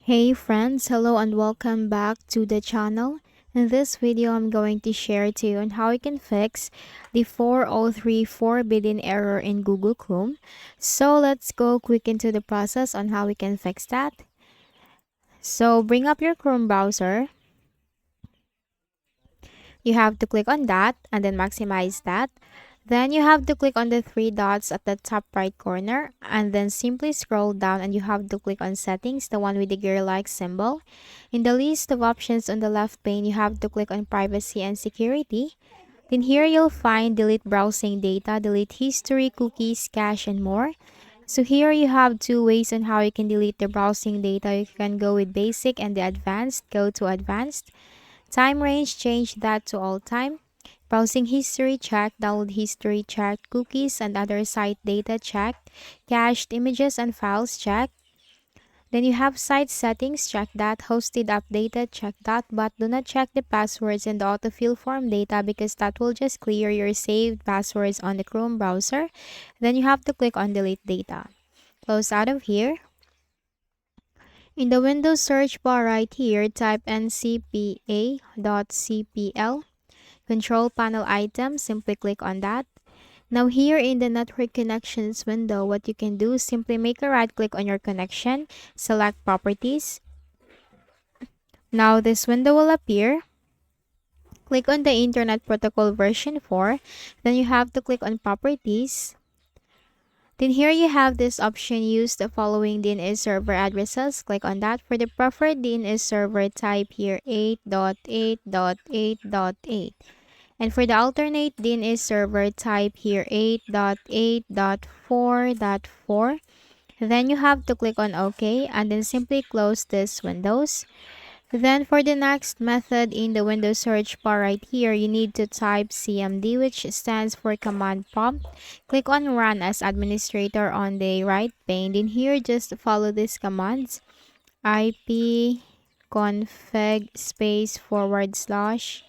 Hey friends, hello and welcome back to the channel. In this video, I'm going to share to you on how you can fix the 403 forbidden error in Google Chrome. So let's go quick into the process on how we can fix that. So bring up your Chrome browser. You have to click on that and then maximize that. Then you have to click on the three dots at the top right corner and then simply scroll down and you have to click on settings, the one with the gear-like symbol. In the list of options on the left pane, you have to click on privacy and security. Then here you'll find delete browsing data, delete history, cookies, cache, and more. So here you have two ways on how you can delete the browsing data. You can go with basic and the advanced. Go to advanced. Time range, change that to all time. Browsing history checked, download history checked, cookies and other site data checked, cached images and files checked. Then you have site settings, check that, hosted updated, check that, but do not check the passwords and the autofill form data because that will just clear your saved passwords on the Chrome browser. Then you have to click on delete data. Close out of here. In the Windows search bar right here, type ncpa.cpl. Control panel item, simply click on that. Now here in the network connections window, what you can do, simply make a right click on your connection, select properties. Now this window will appear. Click on the Internet Protocol version 4. Then you have to click on properties. Then here you have this option, use the following DNS server addresses. Click on that. For the preferred DNS server, type here 8.8.8.8. And for the alternate DNS server, type here 8.8.4.4. Then you have to click on OK and then simply close this windows. Then for the next method in the Windows search bar right here, you need to type CMD, which stands for command prompt. Click on run as administrator on the right pane. Then here just follow these commands. ipconfig space / flush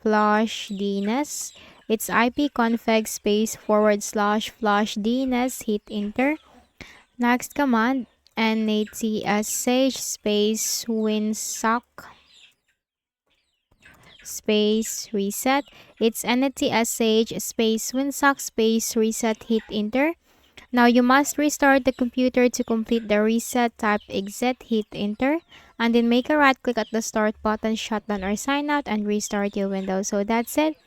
DNS. It's ipconfig space / flush DNS. Hit enter. Next command, natsh space winsock space reset. It's natsh space winsock space reset. Hit enter. Now you must restart the computer to complete the reset. Type exit, hit enter, and then make a right click at the start button, shut down or sign out, and restart your Windows. So that's it.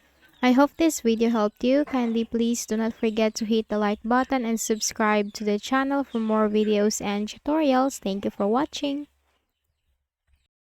I hope this video helped you. Kindly please do not forget to hit the like button and subscribe to the channel for more videos and tutorials. Thank you for watching.